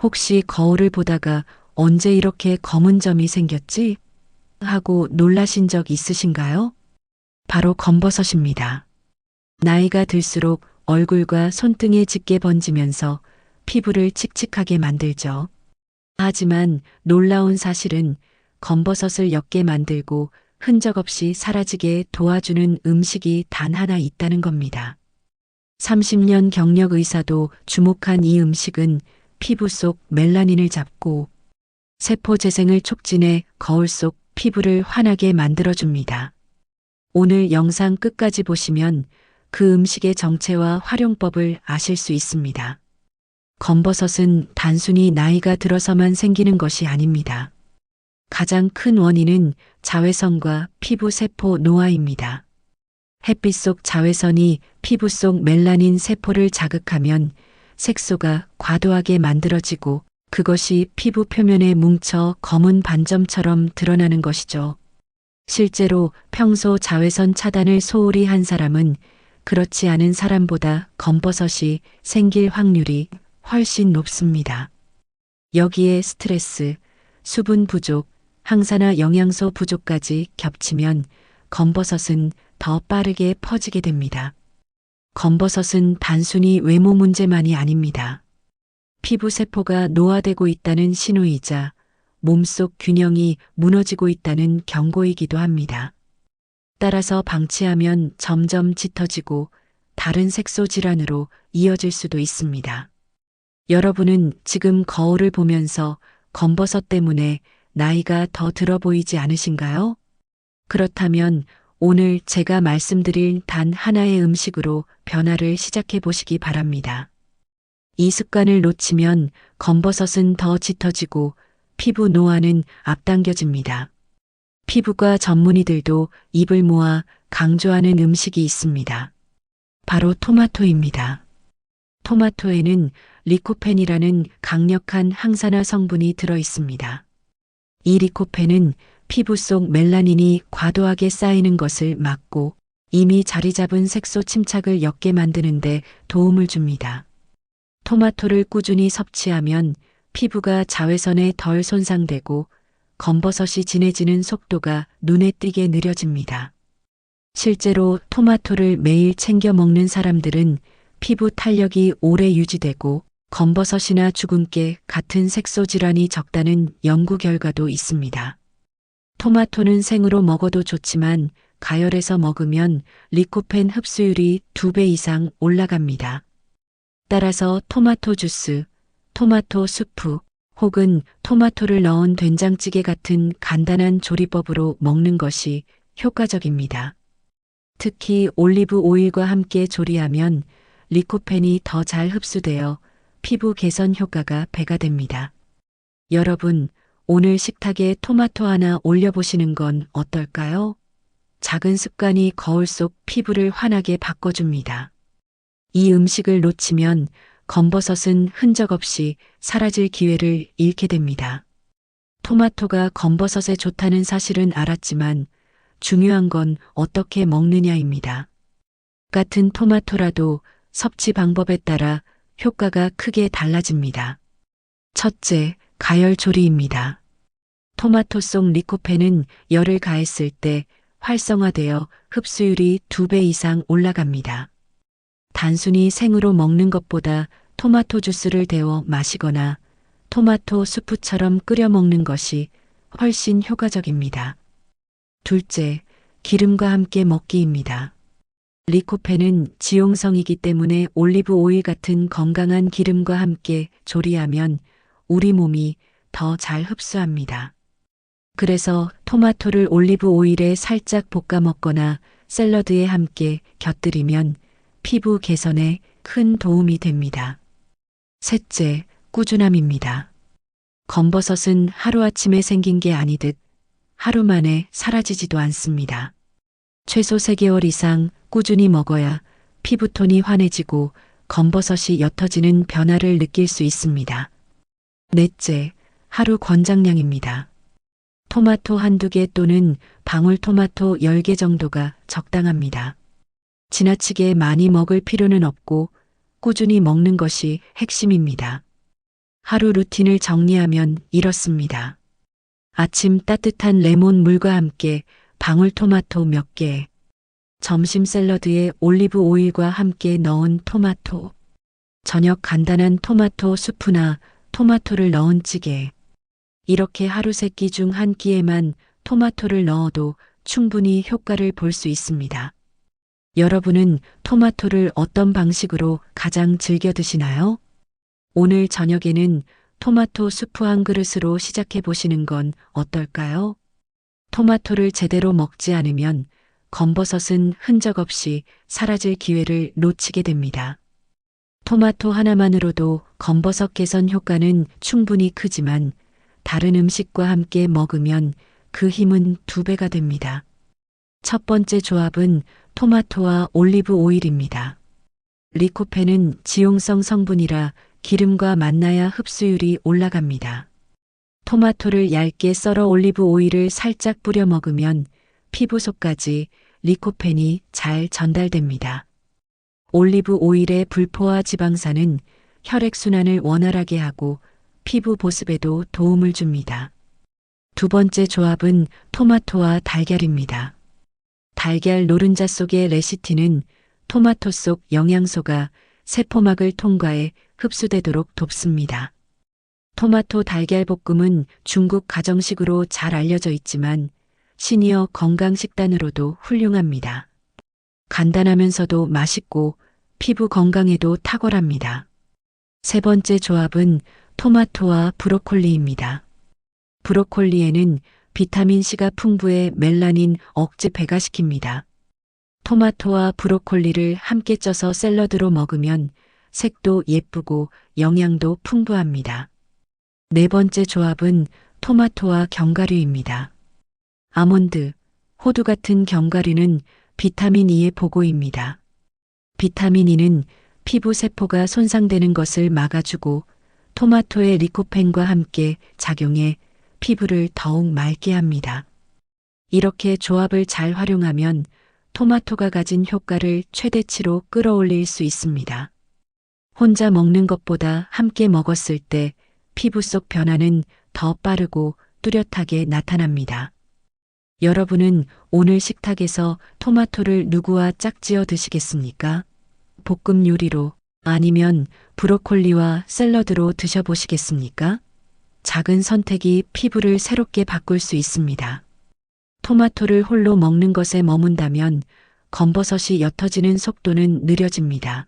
혹시 거울을 보다가 언제 이렇게 검은 점이 생겼지? 하고 놀라신 적 있으신가요? 바로 검버섯입니다. 나이가 들수록 얼굴과 손등에 짙게 번지면서 피부를 칙칙하게 만들죠. 하지만 놀라운 사실은 검버섯을 옅게 만들고 흔적 없이 사라지게 도와주는 음식이 단 하나 있다는 겁니다. 30년 경력 의사도 주목한 이 음식은 피부 속 멜라닌을 잡고 세포 재생을 촉진해 거울 속 피부를 환하게 만들어줍니다. 오늘 영상 끝까지 보시면 그 음식의 정체와 활용법을 아실 수 있습니다. 검버섯은 단순히 나이가 들어서만 생기는 것이 아닙니다. 가장 큰 원인은 자외선과 피부 세포 노화입니다. 햇빛 속 자외선이 피부 속 멜라닌 세포를 자극하면 색소가 과도하게 만들어지고 그것이 피부 표면에 뭉쳐 검은 반점처럼 드러나는 것이죠. 실제로 평소 자외선 차단을 소홀히 한 사람은 그렇지 않은 사람보다 검버섯이 생길 확률이 훨씬 높습니다. 여기에 스트레스, 수분 부족, 항산화 영양소 부족까지 겹치면 검버섯은 더 빠르게 퍼지게 됩니다. 검버섯은 단순히 외모 문제만이 아닙니다. 피부 세포가 노화되고 있다는 신호이자 몸속 균형이 무너지고 있다는 경고이기도 합니다. 따라서 방치하면 점점 짙어지고 다른 색소 질환으로 이어질 수도 있습니다. 여러분은 지금 거울을 보면서 검버섯 때문에 나이가 더 들어 보이지 않으신가요? 그렇다면 오늘 제가 말씀드릴 단 하나의 음식으로 변화를 시작해 보시기 바랍니다. 이 습관을 놓치면 검버섯은 더 짙어지고 피부 노화는 앞당겨집니다. 피부과 전문의들도 입을 모아 강조하는 음식이 있습니다. 바로 토마토입니다. 토마토에는 리코펜이라는 강력한 항산화 성분이 들어 있습니다. 이 리코펜은 피부 속 멜라닌이 과도하게 쌓이는 것을 막고 이미 자리 잡은 색소 침착을 옅게 만드는데 도움을 줍니다. 토마토를 꾸준히 섭취하면 피부가 자외선에 덜 손상되고 검버섯이 진해지는 속도가 눈에 띄게 느려집니다. 실제로 토마토를 매일 챙겨 먹는 사람들은 피부 탄력이 오래 유지되고 검버섯이나 주근깨 같은 색소 질환이 적다는 연구 결과도 있습니다. 토마토는 생으로 먹어도 좋지만 가열해서 먹으면 리코펜 흡수율이 2배 이상 올라갑니다. 따라서 토마토 주스, 토마토 수프 혹은 토마토를 넣은 된장찌개 같은 간단한 조리법으로 먹는 것이 효과적입니다. 특히 올리브 오일과 함께 조리하면 리코펜이 더 잘 흡수되어 피부 개선 효과가 배가 됩니다. 여러분, 오늘 식탁에 토마토 하나 올려보시는 건 어떨까요? 작은 습관이 거울 속 피부를 환하게 바꿔줍니다. 이 음식을 놓치면 검버섯은 흔적 없이 사라질 기회를 잃게 됩니다. 토마토가 검버섯에 좋다는 사실은 알았지만 중요한 건 어떻게 먹느냐입니다. 같은 토마토라도 섭취 방법에 따라 효과가 크게 달라집니다. 첫째, 가열 조리입니다. 토마토 속 리코펜은 열을 가했을 때 활성화되어 흡수율이 2배 이상 올라갑니다. 단순히 생으로 먹는 것보다 토마토 주스를 데워 마시거나 토마토 수프처럼 끓여 먹는 것이 훨씬 효과적입니다. 둘째, 기름과 함께 먹기입니다. 리코펜은 지용성이기 때문에 올리브 오일 같은 건강한 기름과 함께 조리하면 우리 몸이 더 잘 흡수합니다. 그래서 토마토를 올리브 오일에 살짝 볶아 먹거나 샐러드에 함께 곁들이면 피부 개선에 큰 도움이 됩니다. 셋째, 꾸준함입니다. 검버섯은 하루아침에 생긴 게 아니듯 하루 만에 사라지지도 않습니다. 최소 3개월 이상 꾸준히 먹어야 피부톤이 환해지고 검버섯이 옅어지는 변화를 느낄 수 있습니다. 넷째, 하루 권장량입니다. 토마토 한두 개 또는 방울토마토 10개 정도가 적당합니다. 지나치게 많이 먹을 필요는 없고 꾸준히 먹는 것이 핵심입니다. 하루 루틴을 정리하면 이렇습니다. 아침 따뜻한 레몬 물과 함께 방울토마토 몇 개. 점심 샐러드에 올리브 오일과 함께 넣은 토마토. 저녁 간단한 토마토 수프나 토마토를 넣은 찌개. 이렇게 하루 3끼 중 한 끼에만 토마토를 넣어도 충분히 효과를 볼 수 있습니다. 여러분은 토마토를 어떤 방식으로 가장 즐겨 드시나요? 오늘 저녁에는 토마토 수프 한 그릇으로 시작해 보시는 건 어떨까요? 토마토를 제대로 먹지 않으면 검버섯은 흔적 없이 사라질 기회를 놓치게 됩니다. 토마토 하나만으로도 검버섯 개선 효과는 충분히 크지만 다른 음식과 함께 먹으면 그 힘은 2배가 됩니다. 첫 번째 조합은 토마토와 올리브 오일입니다. 리코펜은 지용성 성분이라 기름과 만나야 흡수율이 올라갑니다. 토마토를 얇게 썰어 올리브 오일을 살짝 뿌려 먹으면 피부 속까지 리코펜이 잘 전달됩니다. 올리브 오일의 불포화 지방산은 혈액순환을 원활하게 하고 피부 보습에도 도움을 줍니다. 두 번째 조합은 토마토와 달걀입니다. 달걀 노른자 속의 레시틴은 토마토 속 영양소가 세포막을 통과해 흡수되도록 돕습니다. 토마토 달걀 볶음은 중국 가정식으로 잘 알려져 있지만 시니어 건강식단으로도 훌륭합니다. 간단하면서도 맛있고 피부 건강에도 탁월합니다. 세 번째 조합은 토마토와 브로콜리입니다. 브로콜리에는 비타민C가 풍부해 멜라닌 억제 배가시킵니다. 토마토와 브로콜리를 함께 쪄서 샐러드로 먹으면 색도 예쁘고 영양도 풍부합니다. 네 번째 조합은 토마토와 견과류입니다. 아몬드, 호두 같은 견과류는 비타민 E의 보고입니다. 비타민 E는 피부 세포가 손상되는 것을 막아주고 토마토의 리코펜과 함께 작용해 피부를 더욱 맑게 합니다. 이렇게 조합을 잘 활용하면 토마토가 가진 효과를 최대치로 끌어올릴 수 있습니다. 혼자 먹는 것보다 함께 먹었을 때 피부 속 변화는 더 빠르고 뚜렷하게 나타납니다. 여러분은 오늘 식탁에서 토마토를 누구와 짝지어 드시겠습니까? 볶음 요리로 아니면 브로콜리와 샐러드로 드셔보시겠습니까? 작은 선택이 피부를 새롭게 바꿀 수 있습니다. 토마토를 홀로 먹는 것에 머문다면 검버섯이 옅어지는 속도는 느려집니다.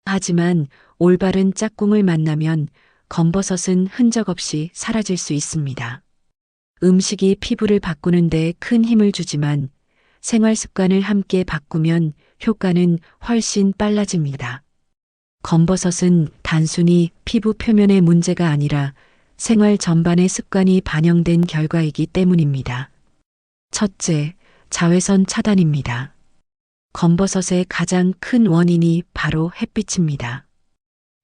하지만 올바른 짝꿍을 만나면 검버섯은 흔적 없이 사라질 수 있습니다. 음식이 피부를 바꾸는 데 큰 힘을 주지만 생활 습관을 함께 바꾸면 효과는 훨씬 빨라집니다. 검버섯은 단순히 피부 표면의 문제가 아니라 생활 전반의 습관이 반영된 결과이기 때문입니다. 첫째, 자외선 차단입니다. 검버섯의 가장 큰 원인이 바로 햇빛입니다.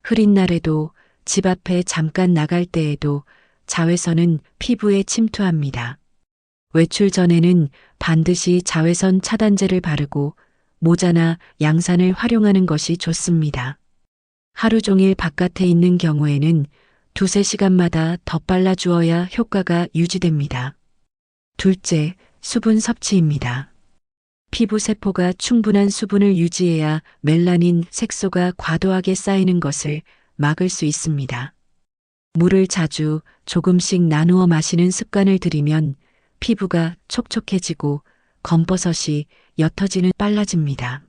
흐린 날에도 집 앞에 잠깐 나갈 때에도 자외선은 피부에 침투합니다. 외출 전에는 반드시 자외선 차단제를 바르고 모자나 양산을 활용하는 것이 좋습니다. 하루 종일 바깥에 있는 경우에는 2~3시간마다 덧발라 주어야 효과가 유지됩니다. 둘째, 수분 섭취입니다. 피부 세포가 충분한 수분을 유지해야 멜라닌 색소가 과도하게 쌓이는 것을 막을 수 있습니다. 물을 자주 조금씩 나누어 마시는 습관을 들이면 피부가 촉촉해지고 검버섯이 옅어지는 빨라집니다.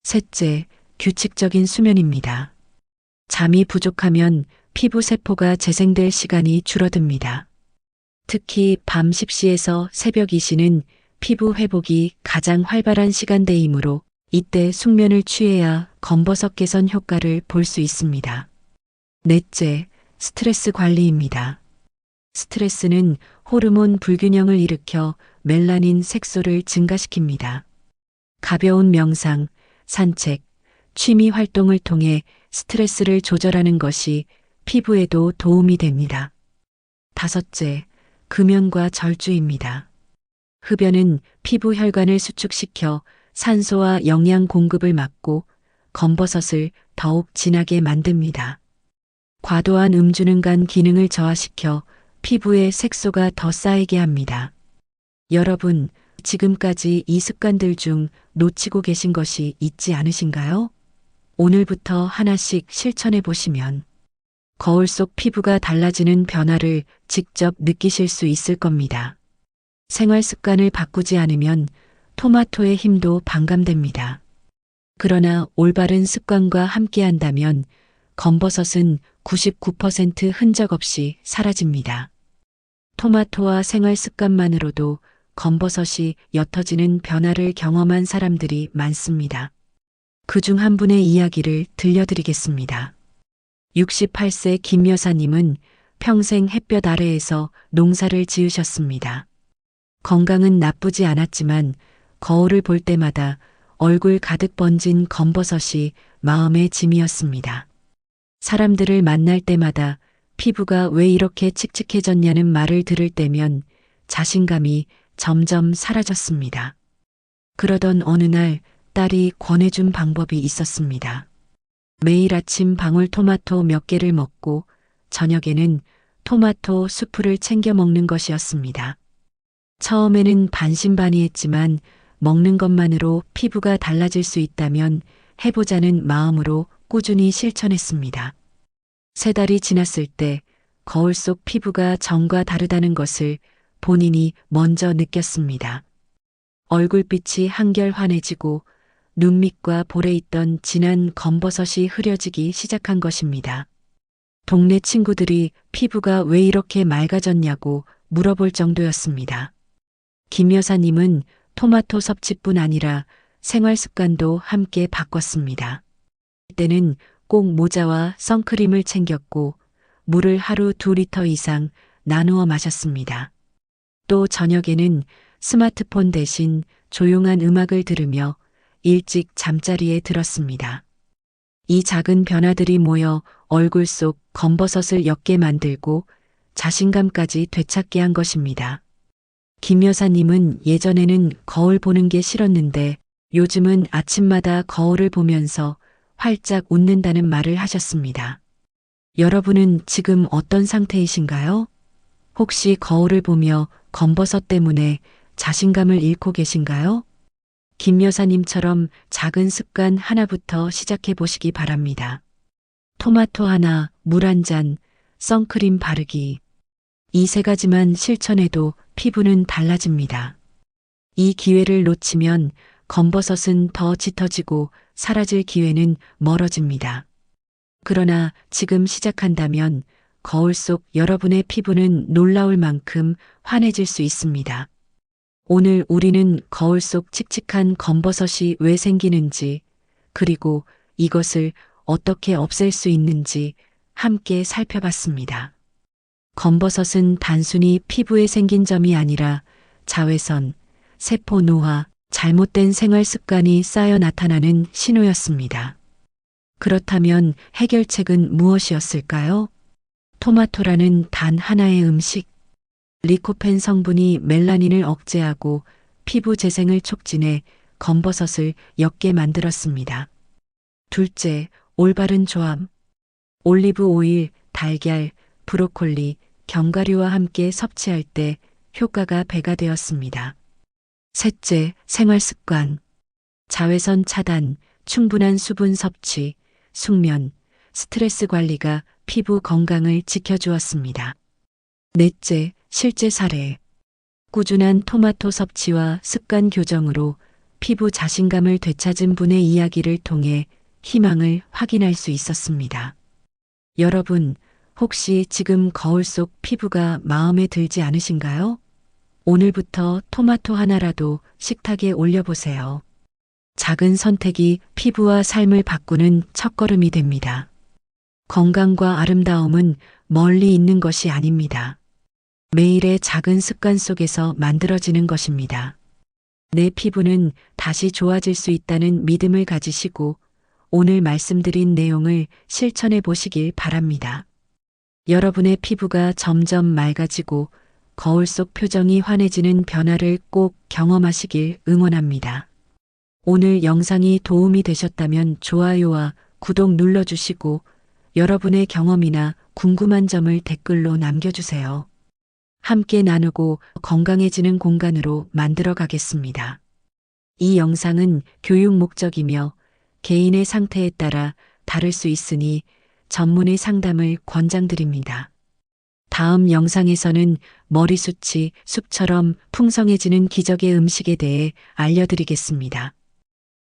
셋째, 규칙적인 수면입니다. 잠이 부족하면 피부 세포가 재생될 시간이 줄어듭니다. 특히 밤 10시에서 새벽 2시는 피부 회복이 가장 활발한 시간대이므로 이때 숙면을 취해야 검버섯 개선 효과를 볼 수 있습니다. 넷째, 스트레스 관리입니다. 스트레스는 호르몬 불균형을 일으켜 멜라닌 색소를 증가시킵니다. 가벼운 명상, 산책, 취미 활동을 통해 스트레스를 조절하는 것이 피부에도 도움이 됩니다. 다섯째, 금연과 절주입니다. 흡연은 피부 혈관을 수축시켜 산소와 영양 공급을 막고 검버섯을 더욱 진하게 만듭니다. 과도한 음주는 간 기능을 저하시켜 피부의 색소가 더 쌓이게 합니다. 여러분, 지금까지 이 습관들 중 놓치고 계신 것이 있지 않으신가요? 오늘부터 하나씩 실천해 보시면 거울 속 피부가 달라지는 변화를 직접 느끼실 수 있을 겁니다. 생활 습관을 바꾸지 않으면 토마토의 힘도 반감됩니다. 그러나 올바른 습관과 함께 한다면 검버섯은 99% 흔적 없이 사라집니다. 토마토와 생활 습관만으로도 검버섯이 옅어지는 변화를 경험한 사람들이 많습니다. 그중 한 분의 이야기를 들려드리겠습니다. 68세 김 여사님은 평생 햇볕 아래에서 농사를 지으셨습니다. 건강은 나쁘지 않았지만 거울을 볼 때마다 얼굴 가득 번진 검버섯이 마음의 짐이었습니다. 사람들을 만날 때마다 피부가 왜 이렇게 칙칙해졌냐는 말을 들을 때면 자신감이 점점 사라졌습니다. 그러던 어느 날 딸이 권해준 방법이 있었습니다. 매일 아침 방울토마토 몇 개를 먹고 저녁에는 토마토 수프를 챙겨 먹는 것이었습니다. 처음에는 반신반의했지만 먹는 것만으로 피부가 달라질 수 있다면 해보자는 마음으로 꾸준히 실천했습니다. 3달이 지났을 때 거울 속 피부가 전과 다르다는 것을 본인이 먼저 느꼈습니다. 얼굴빛이 한결 환해지고 눈밑과 볼에 있던 진한 검버섯이 흐려지기 시작한 것입니다. 동네 친구들이 피부가 왜 이렇게 맑아졌냐고 물어볼 정도였습니다. 김 여사님은 토마토 섭취뿐 아니라 생활 습관도 함께 바꿨습니다. 그때는 꼭 모자와 선크림을 챙겼고 물을 하루 2리터 이상 나누어 마셨습니다. 또 저녁에는 스마트폰 대신 조용한 음악을 들으며 일찍 잠자리에 들었습니다. 이 작은 변화들이 모여 얼굴 속 검버섯을 옅게 만들고 자신감까지 되찾게 한 것입니다. 김 여사님은 예전에는 거울 보는 게 싫었는데 요즘은 아침마다 거울을 보면서 활짝 웃는다는 말을 하셨습니다. 여러분은 지금 어떤 상태이신가요? 혹시 거울을 보며 검버섯 때문에 자신감을 잃고 계신가요? 김 여사님처럼 작은 습관 하나부터 시작해 보시기 바랍니다. 토마토 하나, 물 한 잔, 선크림 바르기. 이 3가지만 실천해도 피부는 달라집니다. 이 기회를 놓치면 검버섯은 더 짙어지고 사라질 기회는 멀어집니다. 그러나 지금 시작한다면 거울 속 여러분의 피부는 놀라울 만큼 환해질 수 있습니다. 오늘 우리는 거울 속 칙칙한 검버섯이 왜 생기는지, 그리고 이것을 어떻게 없앨 수 있는지 함께 살펴봤습니다. 검버섯은 단순히 피부에 생긴 점이 아니라 자외선, 세포 노화, 잘못된 생활 습관이 쌓여 나타나는 신호였습니다. 그렇다면 해결책은 무엇이었을까요? 토마토라는 단 하나의 음식. 리코펜 성분이 멜라닌을 억제하고 피부 재생을 촉진해 검버섯을 옅게 만들었습니다. 둘째, 올바른 조합. 올리브 오일, 달걀, 브로콜리, 견과류와 함께 섭취할 때 효과가 배가 되었습니다. 셋째, 생활 습관. 자외선 차단, 충분한 수분 섭취, 숙면, 스트레스 관리가 피부 건강을 지켜주었습니다. 넷째, 실제 사례. 꾸준한 토마토 섭취와 습관 교정으로 피부 자신감을 되찾은 분의 이야기를 통해 희망을 확인할 수 있었습니다. 여러분, 혹시 지금 거울 속 피부가 마음에 들지 않으신가요? 오늘부터 토마토 하나라도 식탁에 올려보세요. 작은 선택이 피부와 삶을 바꾸는 첫걸음이 됩니다. 건강과 아름다움은 멀리 있는 것이 아닙니다. 매일의 작은 습관 속에서 만들어지는 것입니다. 내 피부는 다시 좋아질 수 있다는 믿음을 가지시고 오늘 말씀드린 내용을 실천해 보시길 바랍니다. 여러분의 피부가 점점 맑아지고 거울 속 표정이 환해지는 변화를 꼭 경험하시길 응원합니다. 오늘 영상이 도움이 되셨다면 좋아요와 구독 눌러주시고 여러분의 경험이나 궁금한 점을 댓글로 남겨주세요. 함께 나누고 건강해지는 공간으로 만들어 가겠습니다. 이 영상은 교육 목적이며 개인의 상태에 따라 다를 수 있으니 전문의 상담을 권장드립니다. 다음 영상에서는 머리숱이 숲처럼 풍성해지는 기적의 음식에 대해 알려드리겠습니다.